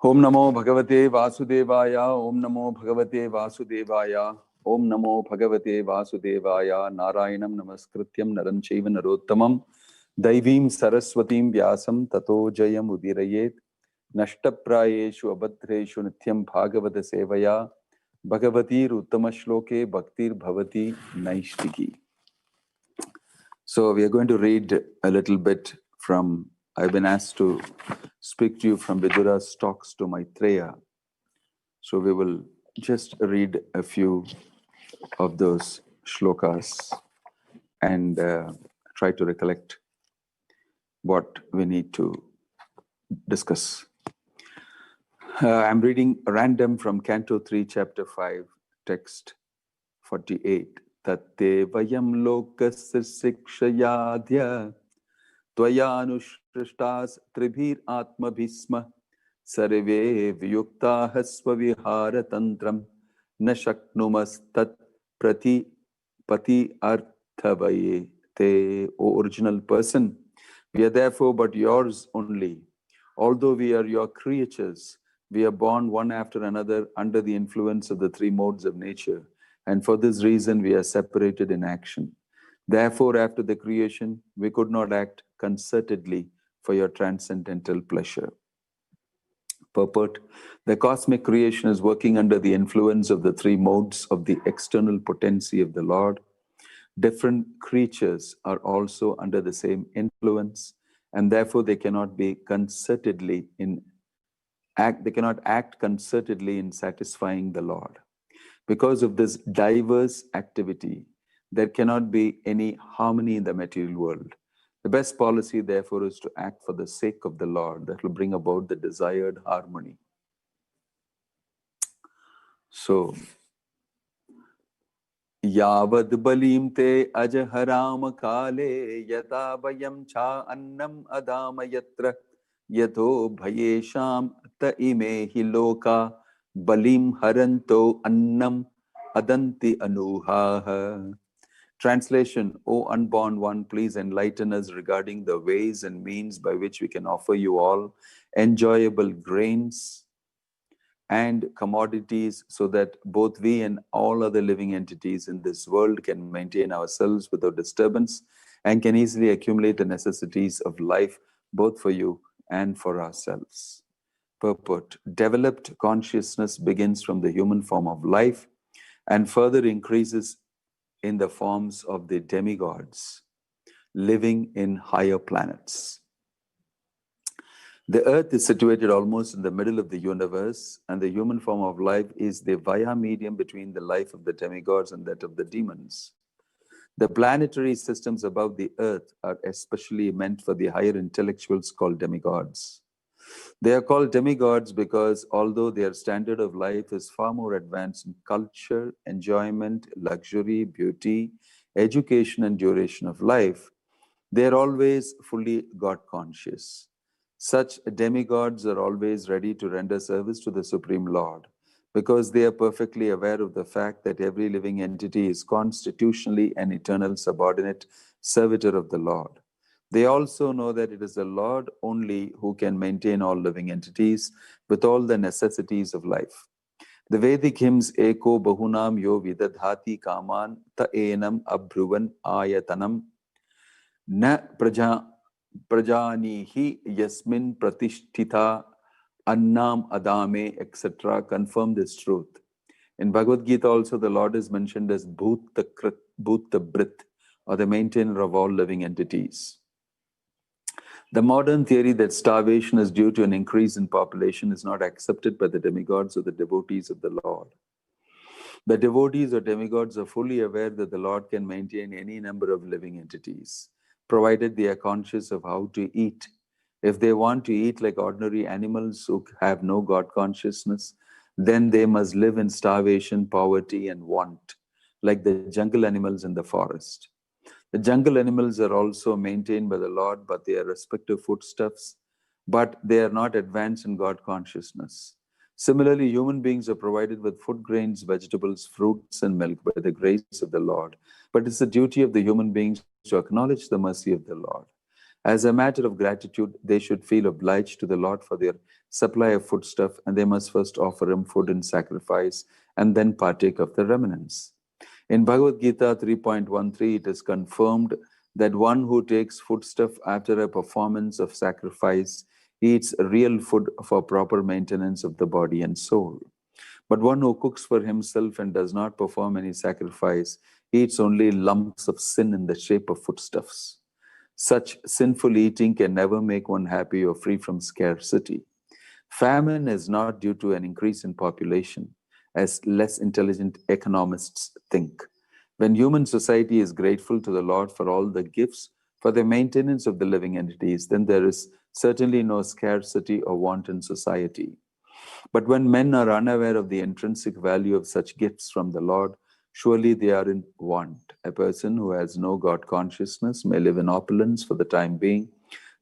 Om Namo Bhagavate Vasudevaya, Om Namo Bhagavate Vasudevaya, Om Namo Bhagavate Vasudevaya, Narayanam Namaskrityam Naram Chaiva Narottamam, Daivim Saraswatim Vyasam Tato Jayam Udirayet, Nashtaprayeshu Abhadreshu Nityam Bhagavata Sevaya, Bhagavatir Uttama Shloke Bhaktir Bhavati Naishtiki. So we are going to read a little bit from, I've been asked to speak to you from Vidura's talks to Maitreya. So we will just read a few of those shlokas and try to recollect what we need to discuss. I'm reading random from Canto 3, Chapter 5, text 48. Tatte vayaṁ loka-sisṛkṣayādya tvayānusṛṣṭās tribhir ātmabhiḥ sarve viyuktāḥ sva-vihāra-tantraṁ na śaknumas tat pratihartave. O original person, we are therefore but yours only. Although we are your creatures, we are born one after another under the influence of the three modes of nature, and for this reason we are separated in action. Therefore, after the creation, we could not act concertedly for your transcendental pleasure. Purport: the cosmic creation is working under the influence of the three modes of the external potency of the Lord. Different creatures are also under the same influence, and therefore they cannot be concertedly they cannot act concertedly in satisfying the Lord. Because of this diverse activity, there cannot be any harmony in the material world. The best policy, therefore, is to act for the sake of the Lord. That will bring about the desired harmony. So, Yavad balim te ajaharam kale yata vayaṁ cha annam adama yatra yato bhayesham ta imehi loka balim haranto annam adanti anuhaha. Translation: O unborn one, please enlighten us regarding the ways and means by which we can offer you all enjoyable grains and commodities, so that both we and all other living entities in this world can maintain ourselves without disturbance and can easily accumulate the necessities of life both for you and for ourselves. Purport: developed consciousness begins from the human form of life and further increases in the forms of the demigods living in higher planets. The earth is situated almost in the middle of the universe, and the human form of life is the via medium between the life of the demigods and that of the demons. The planetary systems above the earth are especially meant for the higher intellectuals called demigods. They are called demigods because although their standard of life is far more advanced in culture, enjoyment, luxury, beauty, education, and duration of life, they are always fully God-conscious. Such demigods are always ready to render service to the Supreme Lord because they are perfectly aware of the fact that every living entity is constitutionally an eternal subordinate servitor of the Lord. They also know that it is the Lord only who can maintain all living entities with all the necessities of life. The Vedic hymns Eko Bahunam Yo Vidadhati Kaman Ta Enam Abhruvan Ayatanam Na Prajanihi Yasmin Pratishtita Annam Adame, etc. confirm this truth. In Bhagavad Gita also the Lord is mentioned as Bhuta Brit, or the maintainer of all living entities. The modern theory that starvation is due to an increase in population is not accepted by the demigods or the devotees of the Lord. The devotees or demigods are fully aware that the Lord can maintain any number of living entities, provided they are conscious of how to eat. If they want to eat like ordinary animals who have no God consciousness, then they must live in starvation, poverty, and want, like the jungle animals in the forest. The jungle animals are also maintained by the Lord, but they are respective foodstuffs, but they are not advanced in God consciousness. Similarly, human beings are provided with food grains, vegetables, fruits, and milk by the grace of the Lord. But it's the duty of the human beings to acknowledge the mercy of the Lord. As a matter of gratitude, they should feel obliged to the Lord for their supply of foodstuff, and they must first offer him food in sacrifice and then partake of the remnants. In Bhagavad Gita 3.13, it is confirmed that one who takes foodstuff after a performance of sacrifice eats real food for proper maintenance of the body and soul. But one who cooks for himself and does not perform any sacrifice eats only lumps of sin in the shape of foodstuffs. Such sinful eating can never make one happy or free from scarcity. Famine is not due to an increase in population, as less intelligent economists think. When human society is grateful to the Lord for all the gifts for the maintenance of the living entities, then there is certainly no scarcity or want in society. But when men are unaware of the intrinsic value of such gifts from the Lord, surely they are in want. A person who has no God consciousness may live in opulence for the time being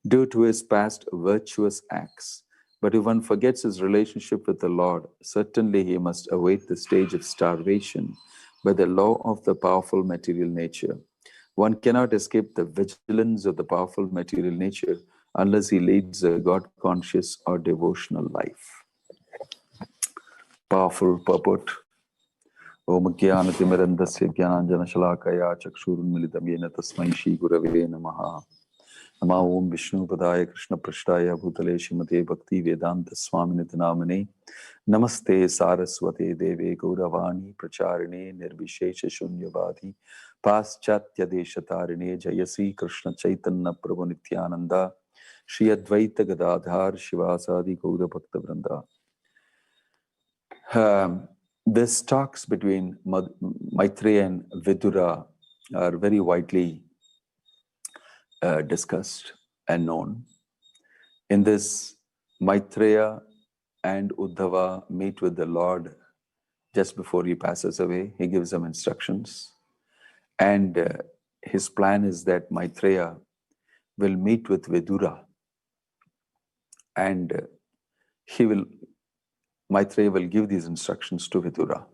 due to his past virtuous acts. But if one forgets his relationship with the Lord, certainly he must await the stage of starvation by the law of the powerful material nature. One cannot escape the vigilance of the powerful material nature unless he leads a God-conscious or devotional life. Powerful purport. Om Jnana-timirandasya Jnananjana-shalakaya Chakshurunmilitam Yena Tasmai Shri Gurave Namaha. Nama Om Vishnu Padaya Krishna Prashtaya Bhutale Shrimate Bhakti Vedanta Swaminiti Namane Namaste Saraswate Deve Gauravani Pracharine Nirvishesha Shunyavadi Paschatya Deshatarine Jayasi Krishna Chaitanya Prabhu Nityananda Shri Advaita Gadadhar Shivasadi Gaura Bhakta Vranda. These talks between Maitreya and Vidura are very widely discussed and known. In this, Maitreya and Uddhava meet with the Lord just before he passes away. He gives them instructions. And his plan is that Maitreya will meet with Vidura, and Maitreya will give these instructions to Vidura.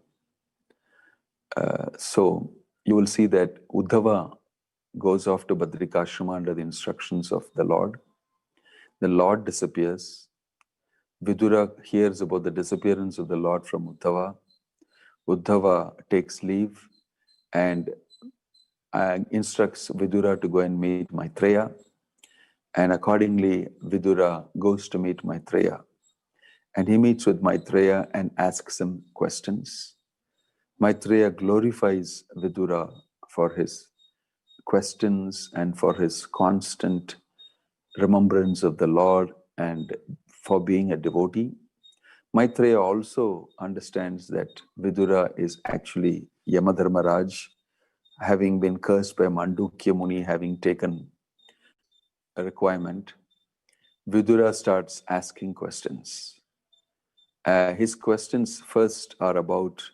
So you will see that Uddhava goes off to Badrikashrama under the instructions of the Lord. The Lord disappears. Vidura hears about the disappearance of the Lord from Uddhava. Uddhava takes leave and instructs Vidura to go and meet Maitreya. And accordingly, Vidura goes to meet Maitreya. And he meets with Maitreya and asks him questions. Maitreya glorifies Vidura for his questions and for his constant remembrance of the Lord and for being a devotee. Maitreya also understands that Vidura is actually Yamadharmaraj, having been cursed by Mandukya Muni, having taken a requirement. Vidura starts asking questions. His questions first are about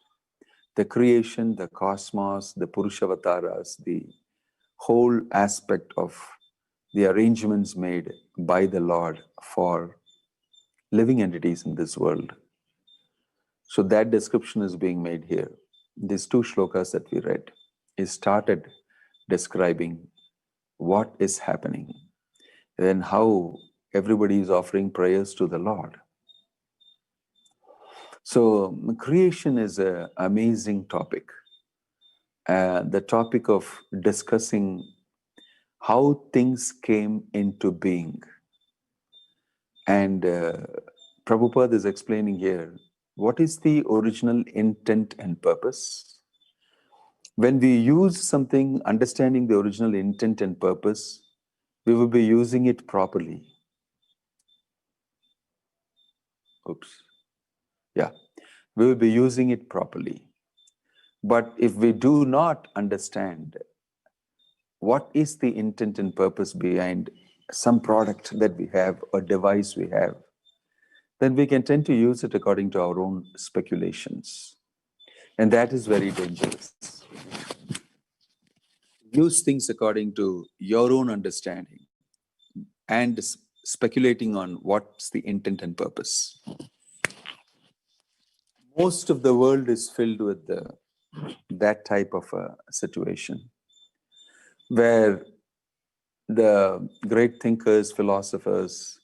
the creation, the cosmos, the Purushavatāras, the whole aspect of the arrangements made by the Lord for living entities in this world. So that description is being made here. These two shlokas that we read, he started describing what is happening, then how everybody is offering prayers to the Lord. So creation is an amazing topic. The topic of discussing how things came into being. And Prabhupada is explaining here, what is the original intent and purpose? When we use something, understanding the original intent and purpose, we will be using it properly. We will be using it properly. But if we do not understand what is the intent and purpose behind some product that we have or device we have, then we can tend to use it according to our own speculations. And that is very dangerous. Use things according to your own understanding and speculating on what's the intent and purpose. Most of the world is filled with that type of a situation where the great thinkers, philosophers,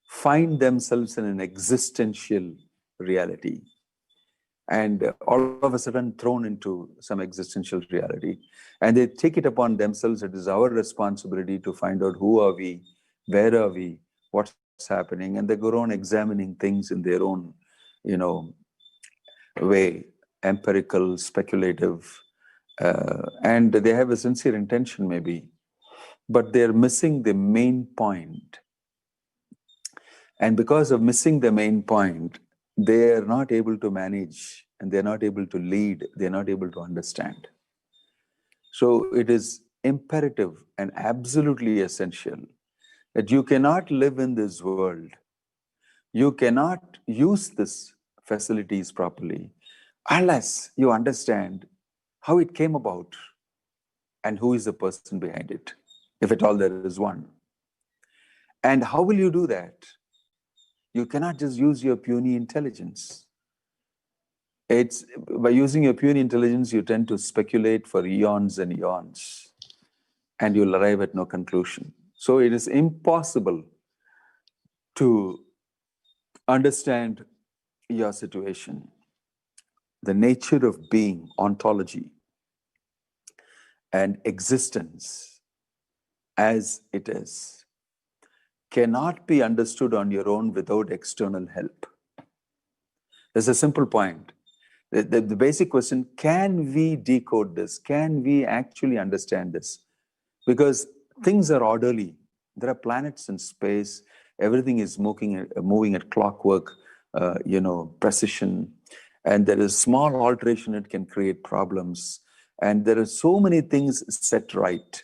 find themselves in an existential reality, and all of a sudden thrown into some existential reality, and they take it upon themselves. It is our responsibility to find out who are we, where are we, what's happening, and they go on examining things in their own, way, empirical, speculative, and they have a sincere intention maybe, but they're missing the main point. And because of missing the main point, they're not able to manage, and they're not able to lead, they're not able to understand. So it is imperative and absolutely essential that you cannot live in this world, you cannot use these facilities properly unless you understand how it came about and who is the person behind it, if at all there is one. And how will you do that? You cannot just use your puny intelligence. It's by using your puny intelligence, you tend to speculate for eons and eons, and you'll arrive at no conclusion. So it is impossible to understand your situation, the nature of being, ontology, and existence as it is, cannot be understood on your own without external help. There's a simple point. The basic question, can we decode this? Can we actually understand this? Because things are orderly. There are planets in space. Everything is moving at clockwork, precision. And there is small alteration, it can create problems. And there are so many things set right.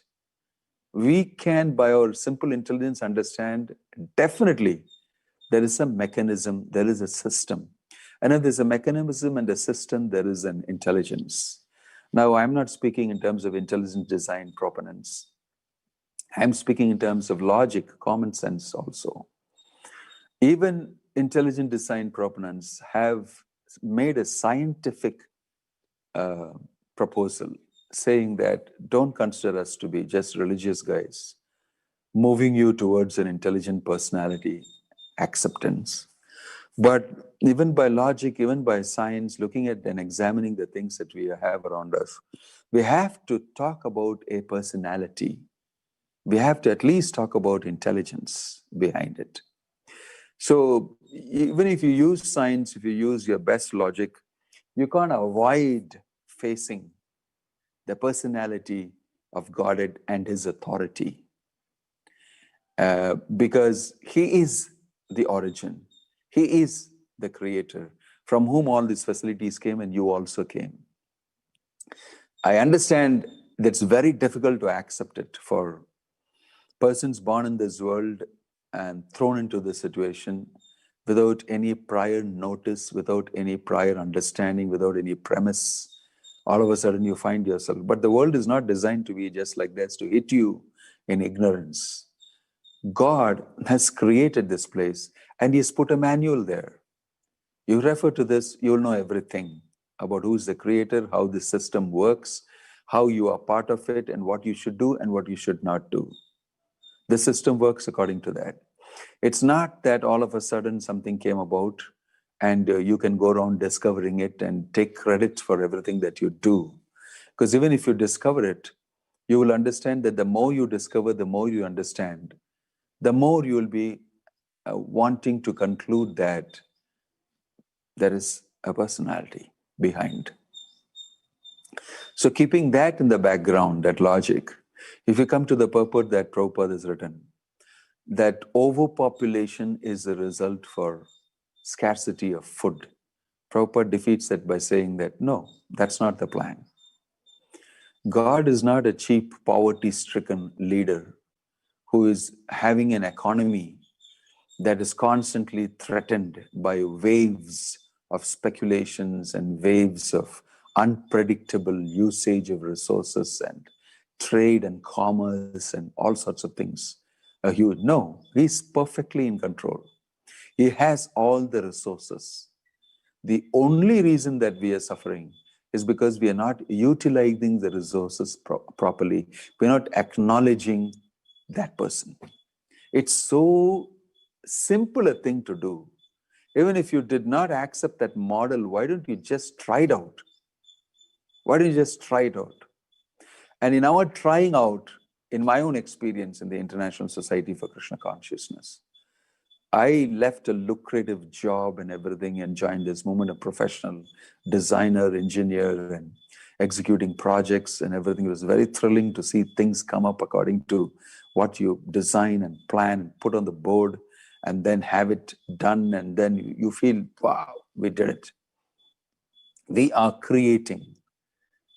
We can, by our simple intelligence, understand definitely there is a mechanism, there is a system. And if there's a mechanism and a system, there is an intelligence. Now, I'm not speaking in terms of intelligent design proponents. I'm speaking in terms of logic, common sense also. Even intelligent design proponents have made a scientific proposal saying that don't consider us to be just religious guys moving you towards an intelligent personality, acceptance. But even by logic, even by science, looking at and examining the things that we have around us, we have to talk about a personality. We have to at least talk about intelligence behind it. So even if you use science, if you use your best logic, you can't avoid facing the personality of Godhead and his authority. Because he is the origin. He is the creator from whom all these facilities came, and you also came. I understand that's very difficult to accept it for persons born in this world and thrown into this situation without any prior notice, without any prior understanding, without any premise. All of a sudden you find yourself. But the world is not designed to be just like this, to hit you in ignorance. God has created this place and he has put a manual there. You refer to this, you'll know everything about who's the creator, how the system works, how you are part of it, and what you should do and what you should not do. The system works according to that. It's not that all of a sudden something came about and you can go around discovering it and take credit for everything that you do. Because even if you discover it, you will understand that the more you discover, the more you understand, the more you will be wanting to conclude that there is a personality behind. So keeping that in the background, that logic, if you come to the purport that Prabhupada has written, that overpopulation is a result for scarcity of food. Prabhupada defeats that by saying that, no, that's not the plan. God is not a cheap, poverty-stricken leader who is having an economy that is constantly threatened by waves of speculations and waves of unpredictable usage of resources and trade and commerce and all sorts of things. No, he's perfectly in control. He has all the resources. The only reason that we are suffering is because we are not utilizing the resources properly. We're not acknowledging that person. It's so simple a thing to do. Even if you did not accept that model, why don't you just try it out? Why don't you just try it out? And in our trying out, in my own experience in the International Society for Krishna Consciousness, I left a lucrative job and everything and joined this movement, a professional designer, engineer, and executing projects and everything. It was very thrilling to see things come up according to what you design and plan and put on the board, and then have it done, and then you feel, wow, we did it. We are creating,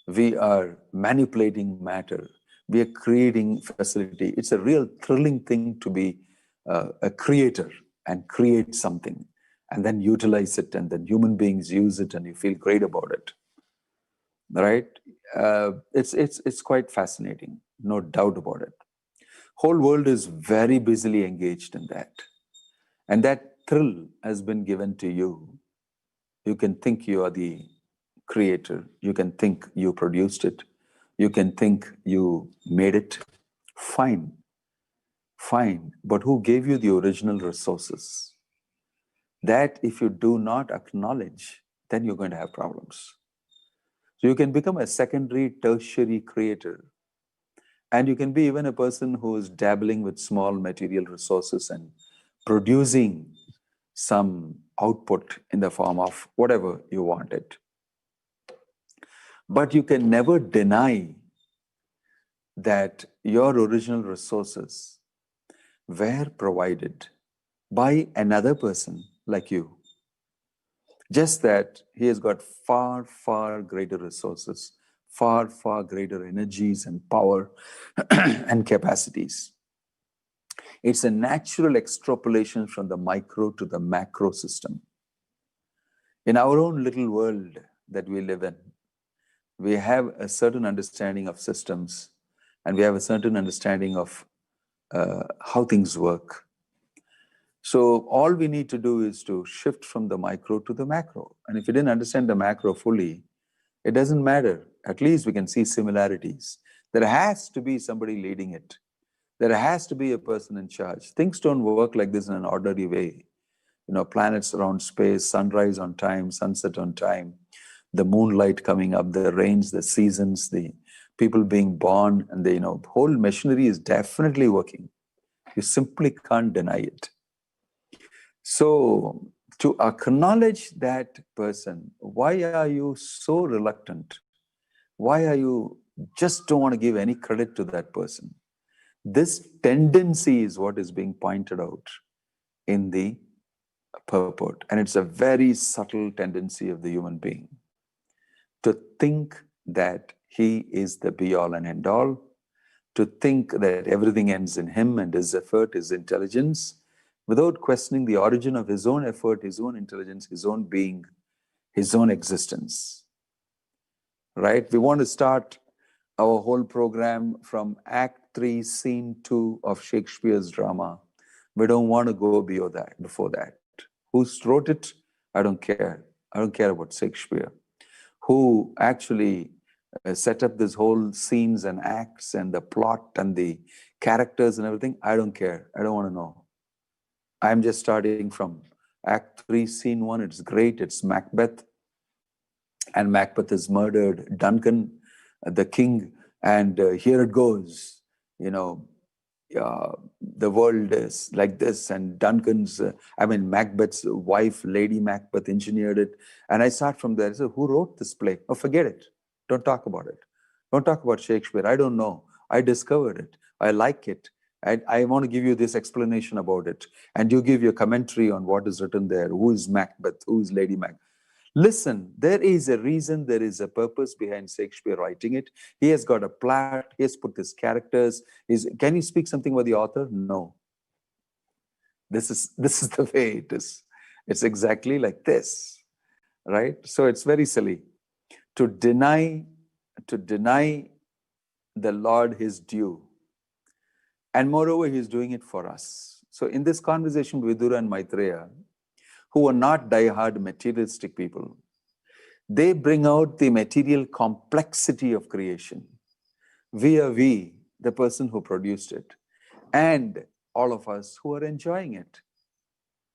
we are manipulating matter, we are creating facility. It's a real thrilling thing to be a creator and create something and then utilize it, and then human beings use it and you feel great about it, right? It's quite fascinating, no doubt about it. Whole world is very busily engaged in that. And that thrill has been given to you. You can think you are the creator. You can think you produced it. You can think you made it. Fine. Fine. But who gave you the original resources? That if you do not acknowledge, then you're going to have problems. So you can become a secondary, tertiary creator. And you can be even a person who is dabbling with small material resources and producing some output in the form of whatever you wanted. But you can never deny that your original resources were provided by another person like you. Just that he has got far, far greater resources, far, far greater energies and power and capacities. It's a natural extrapolation from the micro to the macro system. In our own little world that we live in, we have a certain understanding of systems, and we have a certain understanding of how things work. So all we need to do is to shift from the micro to the macro. And if you didn't understand the macro fully, it doesn't matter. At least we can see similarities. There has to be somebody leading it. There has to be a person in charge. Things don't work like this in an ordinary way. You know, planets around space, sunrise on time, sunset on time, the moonlight coming up, the rains, the seasons, the people being born, and the whole machinery is definitely working. You simply can't deny it. So to acknowledge that person, why are you so reluctant? Why are you just don't want to give any credit to that person? This tendency is what is being pointed out in the purport. And it's a very subtle tendency of the human being to think that he is the be-all and end-all, to think that everything ends in him and his effort, his intelligence, without questioning the origin of his own effort, his own intelligence, his own being, his own existence. Right? We want to start our whole program from Act 3, Scene 2 of Shakespeare's drama. We don't want to go before that. Who wrote it? I don't care. I don't care about Shakespeare. Who actually set up this whole scenes and acts and the plot and the characters and everything? I don't care. I don't want to know. I'm just starting from Act 3, Scene 1. It's great. It's Macbeth. And Macbeth is murdered. Duncan, the king, and here it goes. The world is like this, and Duncan's, Macbeth's wife, Lady Macbeth, engineered it. And I start from there. So who wrote this play? Oh, forget it. Don't talk about it. Don't talk about Shakespeare. I don't know. I discovered it. I like it. I want to give you this explanation about it. And you give your commentary on what is written there. Who is Macbeth? Who is Lady Macbeth? Listen, there is a reason, there is a purpose behind Shakespeare writing it. He has got a plot, he has put his characters. Can you speak something about the author? No. This is the way it is. It's exactly like this, right? So it's very silly to deny the Lord his due. And moreover, he's doing it for us. So in this conversation with Vidura and Maitreya, who are not die-hard materialistic people, they bring out the material complexity of creation. We are the person who produced it. and all of us who are enjoying it.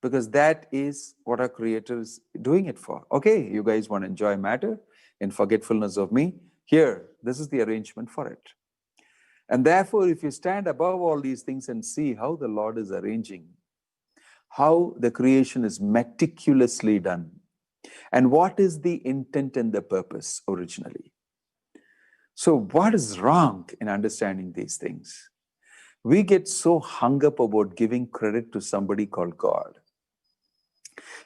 Because that is what our Creator is doing it for. Okay, you guys want to enjoy matter in forgetfulness of me? Here, this is the arrangement for it. And therefore, if you stand above all these things and see how the Lord is arranging, how the creation is meticulously done, and what is the intent and the purpose originally. So what is wrong in understanding these things? We get so hung up about giving credit to somebody called God.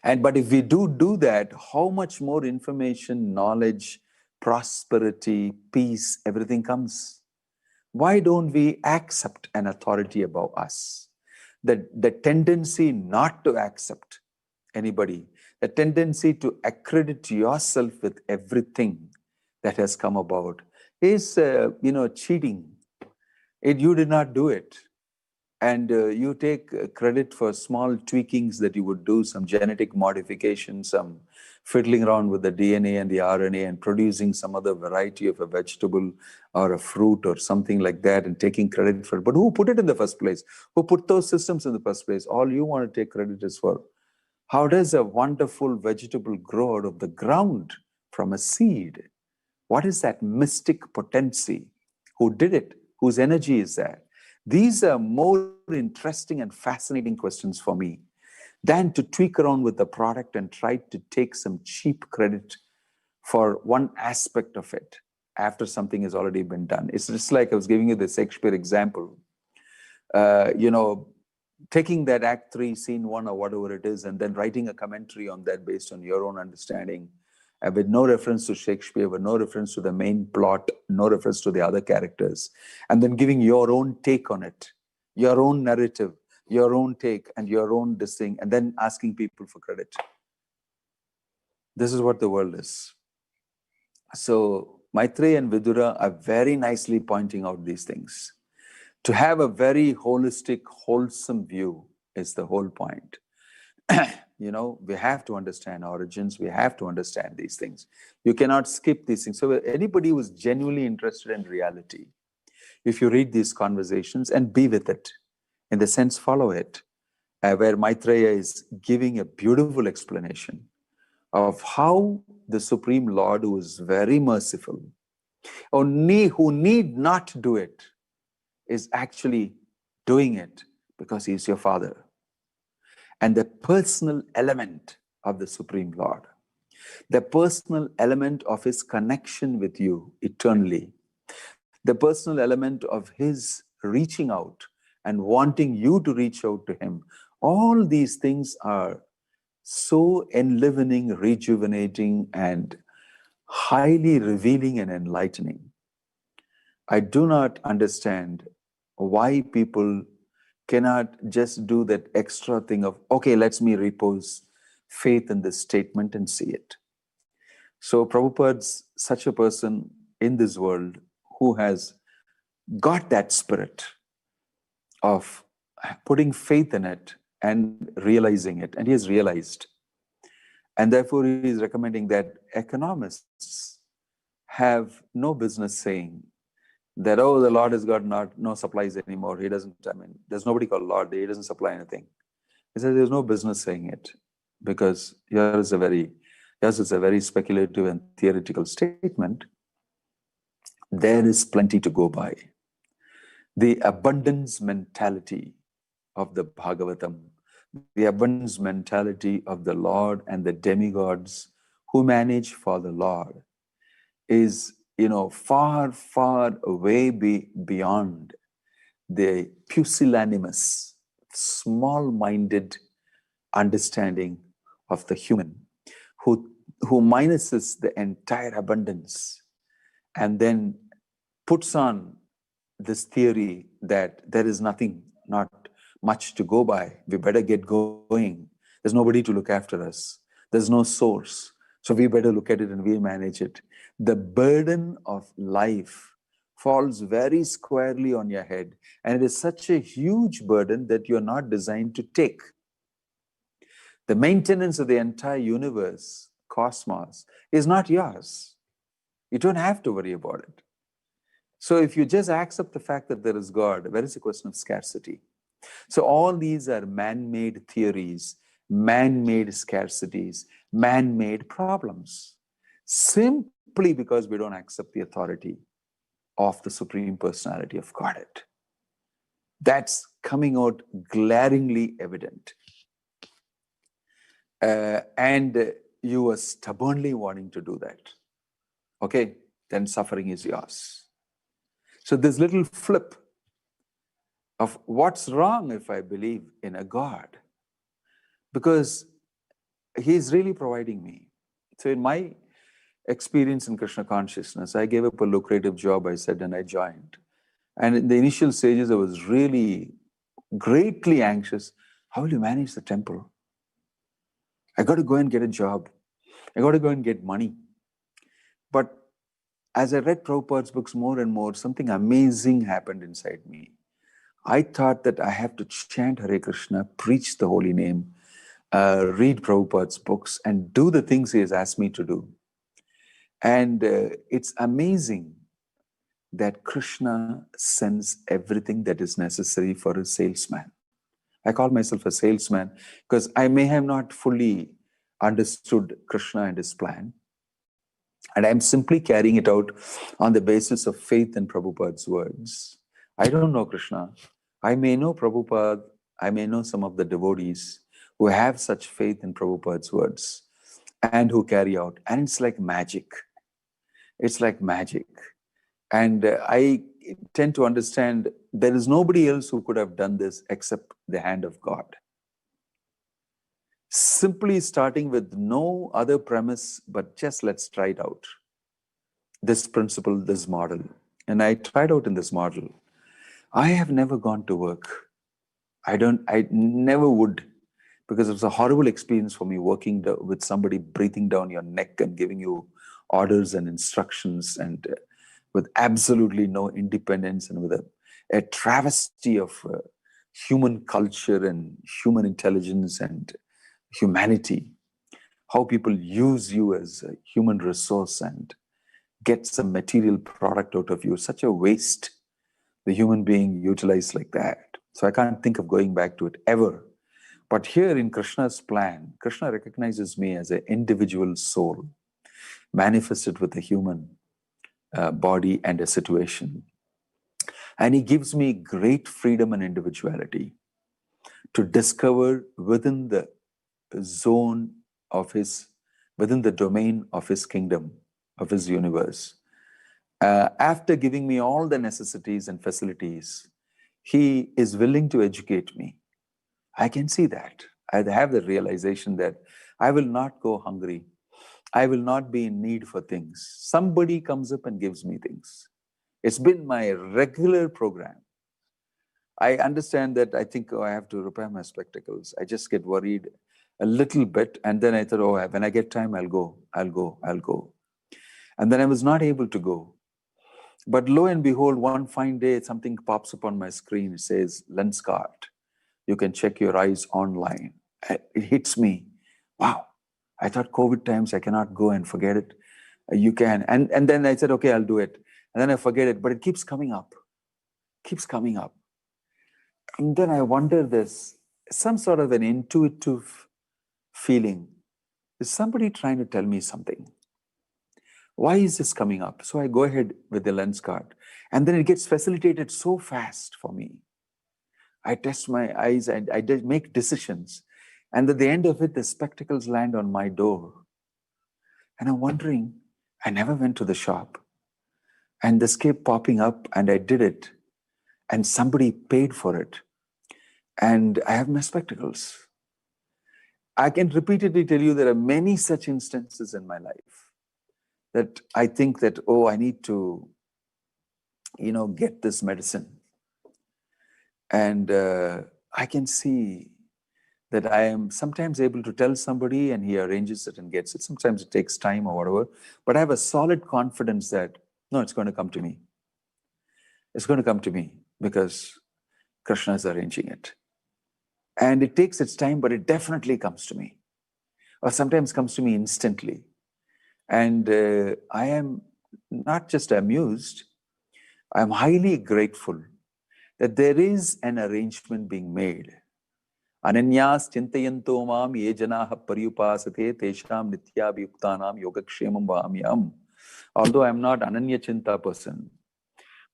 But if we do that, how much more information, knowledge, prosperity, peace, everything comes? Why don't we accept an authority above us? The tendency not to accept anybody, the tendency to accredit yourself with everything that has come about is, cheating. You did not do it. And you take credit for small tweakings that you would do, some genetic modification, some fiddling around with the DNA and the RNA and producing some other variety of a vegetable or a fruit or something like that and taking credit for it. But who put it in the first place? Who put those systems in the first place? All you want to take credit is for how does a wonderful vegetable grow out of the ground from a seed? What is that mystic potency? Who did it? Whose energy is that? These are more interesting and fascinating questions for me than to tweak around with the product and try to take some cheap credit for one aspect of it after something has already been done. It's just like I was giving you the Shakespeare example. Taking that Act 3, Scene 1 or whatever it is, and then writing a commentary on that based on your own understanding, with no reference to Shakespeare, with no reference to the main plot, no reference to the other characters, and then giving your own take on it, your own narrative, your own take, and your own this thing, and then asking people for credit. This is what the world is. So Maitreya and Vidura are very nicely pointing out these things. To have a very holistic, wholesome view is the whole point. We have to understand origins. We have to understand these things. You cannot skip these things. So anybody who is genuinely interested in reality, if you read these conversations and be with it, in the sense follow it, where Maitreya is giving a beautiful explanation of how the Supreme Lord, who is very merciful, who need not do it, is actually doing it because he is your Father. And the personal element of the Supreme Lord, the personal element of his connection with you eternally, the personal element of his reaching out and wanting you to reach out to him, all these things are so enlivening, rejuvenating, and highly revealing and enlightening. I do not understand why people cannot just do that extra thing of, okay, let me repose faith in this statement and see it. So Prabhupada's such a person in this world who has got that spirit of putting faith in it and realizing it, and he has realized. And therefore he is recommending that economists have no business saying that, oh, the Lord has got no supplies anymore. He doesn't, there's nobody called Lord. He doesn't supply anything. He says there's no business saying it because yours is a very speculative and theoretical statement. There is plenty to go by. The abundance mentality of the Bhagavatam, the abundance mentality of the Lord and the demigods who manage for the Lord is far, far way beyond the pusillanimous, small-minded understanding of the human who minuses the entire abundance and then puts on this theory that there is not much to go by. We better get going. There's nobody to look after us. There's no source. So we better look at it and we manage it. The burden of life falls very squarely on your head. And it is such a huge burden that you're not designed to take. The maintenance of the entire universe, cosmos, is not yours. You don't have to worry about it. So if you just accept the fact that there is God, where is the question of scarcity? So all these are man-made theories, man-made scarcities, man-made problems, simply because we don't accept the authority of the Supreme Personality of Godhead. That's coming out glaringly evident. And you are stubbornly wanting to do that. Okay, then suffering is yours. So this little flip of what's wrong if I believe in a God? Because he's really providing me. So in my experience in Krishna consciousness, I gave up a lucrative job, I said, and I joined. And in the initial stages, I was really greatly anxious. How will you manage the temple? I got to go and get a job. I got to go and get money. But as I read Prabhupada's books more and more, something amazing happened inside me. I thought that I have to chant Hare Krishna, preach the holy name, read Prabhupada's books, and do the things he has asked me to do. And it's amazing that Krishna sends everything that is necessary for a salesman. I call myself a salesman because I may have not fully understood Krishna and his plan. And I'm simply carrying it out on the basis of faith in Prabhupada's words. I don't know Krishna. I may know Prabhupada. I may know some of the devotees who have such faith in Prabhupada's words and who carry out. And it's like magic. It's like magic. And I tend to understand there is nobody else who could have done this except the hand of God. Simply starting with no other premise, but just let's try it out. This principle, this model. And I tried out in this model. I have never gone to work. I never would, because it was a horrible experience for me working with somebody breathing down your neck and giving you orders and instructions, and with absolutely no independence, and with a travesty of human culture and human intelligence and humanity. How people use you as a human resource and get some material product out of you. Such a waste, the human being utilized like that. So I can't think of going back to it ever. But here in Krishna's plan, Krishna recognizes me as an individual soul, manifested with a human body and a situation. And he gives me great freedom and individuality to discover within the zone of his, within the domain of his kingdom, of his universe. After giving me all the necessities and facilities, he is willing to educate me. I can see that. I have the realization that I will not go hungry. I will not be in need for things. Somebody comes up and gives me things. It's been my regular program. I understand that. I think, I have to repair my spectacles. I just get worried a little bit. And then I thought, when I get time, I'll go. And then I was not able to go. But lo and behold, one fine day, something pops up on my screen. It says, lens card. You can check your eyes online. It hits me. Wow. I thought COVID times, I cannot go and forget it. You can. And then I said, okay, I'll do it. And then I forget it, but it keeps coming up. And then I wonder, there's some sort of an intuitive feeling. Is somebody trying to tell me something? Why is this coming up? So I go ahead with the lens card. And then it gets facilitated so fast for me. I test my eyes and I make decisions. And at the end of it, the spectacles land on my door. And I'm wondering, I never went to the shop. And this kept popping up and I did it. And somebody paid for it. And I have my spectacles. I can repeatedly tell you there are many such instances in my life that I think that, I need to, get this medicine. And I can see that I am sometimes able to tell somebody and he arranges it and gets it. Sometimes it takes time or whatever. But I have a solid confidence that, no, it's going to come to me. It's going to come to me because Krishna is arranging it. And it takes its time, but it definitely comes to me. Or sometimes comes to me instantly. And I am not just amused, I'm highly grateful that there is an arrangement being made. Ananyas chintayanto mam ye janaha paryupasate tesham nitya viyuktānaṁ yogakshemam vayaṁ. Although I'm not ananya chinta person,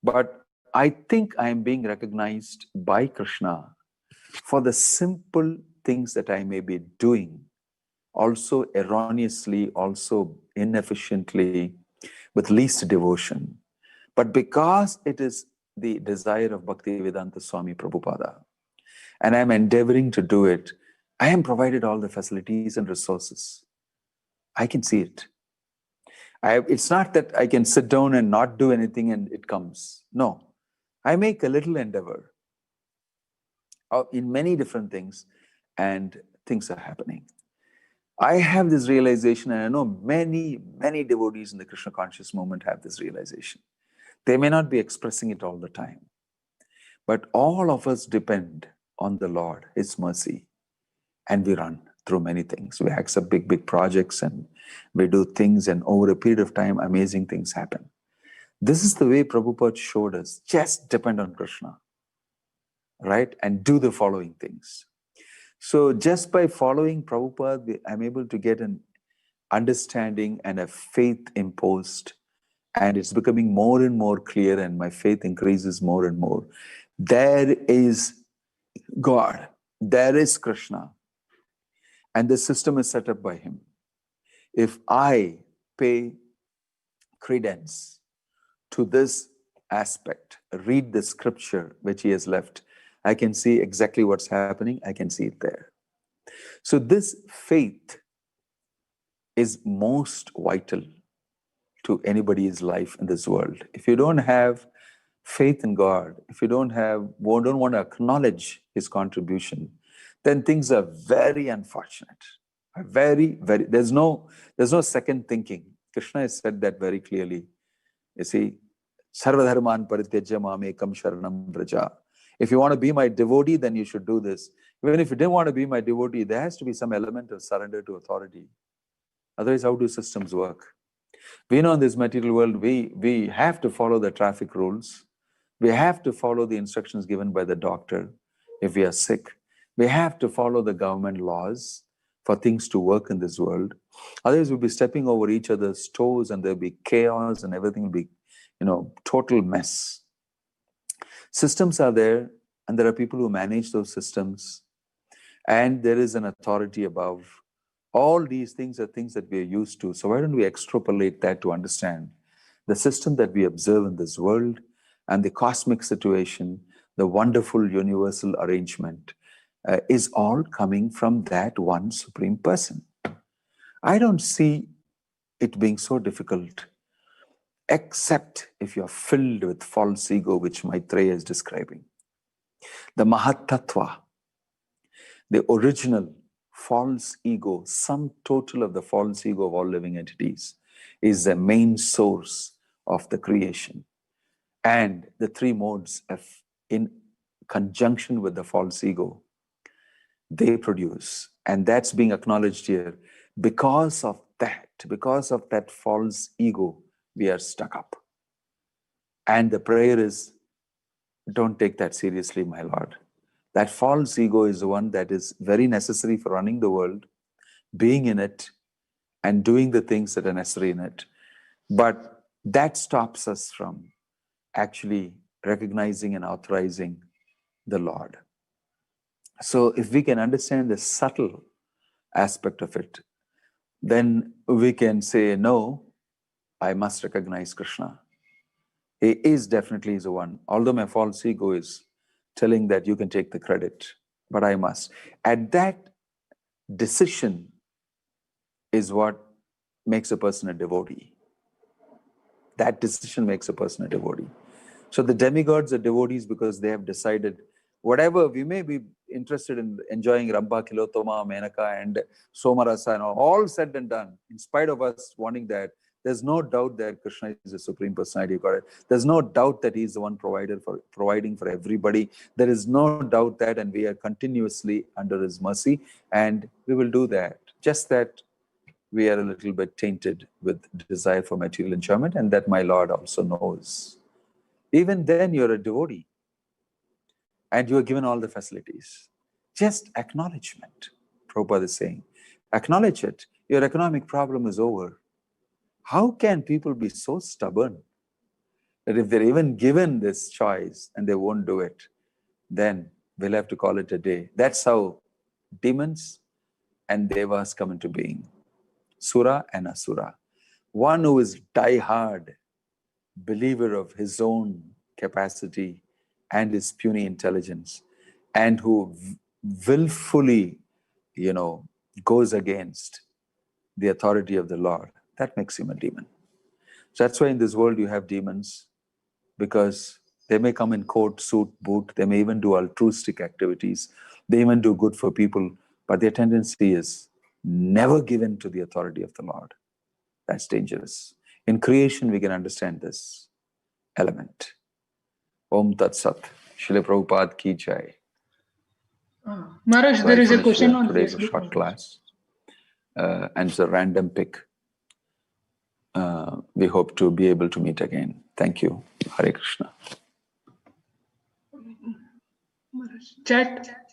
but I think I am being recognized by Krishna for the simple things that I may be doing, also erroneously, also inefficiently, with least devotion. But because it is the desire of Bhaktivedanta Swami Prabhupada, and I'm endeavoring to do it, I am provided all the facilities and resources. I can see it. It's not that I can sit down and not do anything and it comes. No. I make a little endeavor in many different things, and things are happening. I have this realization, and I know many, many devotees in the Krishna conscious movement have this realization. They may not be expressing it all the time, but all of us depend on the Lord, His mercy, and we run through many things. We accept big, big projects, and we do things, and over a period of time, amazing things happen. This is the way Prabhupada showed us. Just depend on Krishna, right? And do the following things. So just by following Prabhupada, I'm able to get an understanding and a faith imposed, and it's becoming more and more clear, and my faith increases more and more. There is God, there is Krishna, and the system is set up by Him. If I pay credence to this aspect, read the scripture which He has left, I can see exactly what's happening. I can see it there. So this faith is most vital to anybody's life in this world. If you don't have faith in God, if you don't want to acknowledge His contribution, then things are very unfortunate. Very, very, there's no second thinking. Krishna has said that very clearly. You see, sarva-dharman parityajya mamekam sharanam vraja. If you want to be my devotee, then you should do this. Even if you didn't want to be my devotee, there has to be some element of surrender to authority. Otherwise, how do systems work? We know in this material world, we have to follow the traffic rules. We have to follow the instructions given by the doctor if we are sick. We have to follow the government laws for things to work in this world. Otherwise, we'll be stepping over each other's toes, and there'll be chaos, and everything will be, total mess. Systems are there, and there are people who manage those systems, and there is an authority above. All these things are things that we are used to. So why don't we extrapolate that to understand the system that we observe in this world and the cosmic situation, the wonderful universal arrangement is all coming from that one Supreme Person. I don't see it being so difficult, except if you're filled with false ego, which Maitreya is describing. The Mahatattva, the original false ego, sum total of the false ego of all living entities, is the main source of the creation. And the three modes, in conjunction with the false ego, they produce. And that's being acknowledged here. Because of that false ego, we are stuck up. And the prayer is, don't take that seriously, my Lord. That false ego is the one that is very necessary for running the world, being in it, and doing the things that are necessary in it. But that stops us from actually recognizing and authorizing the Lord. So if we can understand the subtle aspect of it, then we can say, no, I must recognize Krishna. He is definitely the one. Although my false ego is telling that you can take the credit, but I must. And that decision is what makes a person a devotee. That decision makes a person a devotee. So the demigods are devotees because they have decided, whatever, we may be interested in enjoying Ramba, Kilotoma, Menaka, and Somarasa, and all said and done, in spite of us wanting that, there's no doubt that Krishna is the Supreme Personality of God. There's no doubt that He's the one providing for everybody. There is no doubt that, and we are continuously under His mercy, and we will do that. Just that we are a little bit tainted with desire for material enjoyment, and that my Lord also knows. even then you're a devotee and you are given all the facilities. Just acknowledgement, Prabhupada is saying. Acknowledge it. Your economic problem is over. How can people be so stubborn that if they're even given this choice and they won't do it, then we'll have to call it a day. That's how demons and devas come into being. Sura and Asura. One who is die-hard believer of his own capacity and his puny intelligence, and who willfully, goes against the authority of the Lord, that makes him a demon. So that's why in this world you have demons, because they may come in coat, suit, boot, they may even do altruistic activities, they even do good for people, but their tendency is never given to the authority of the Lord. That's dangerous. In creation, we can understand this element. Om Tat Sat. Srila Prabhupada ki jai. Maharaj, So there is a finish question on today's Facebook. short class. And it's a random pick. We hope to be able to meet again. Thank you. Hare Krishna. Chat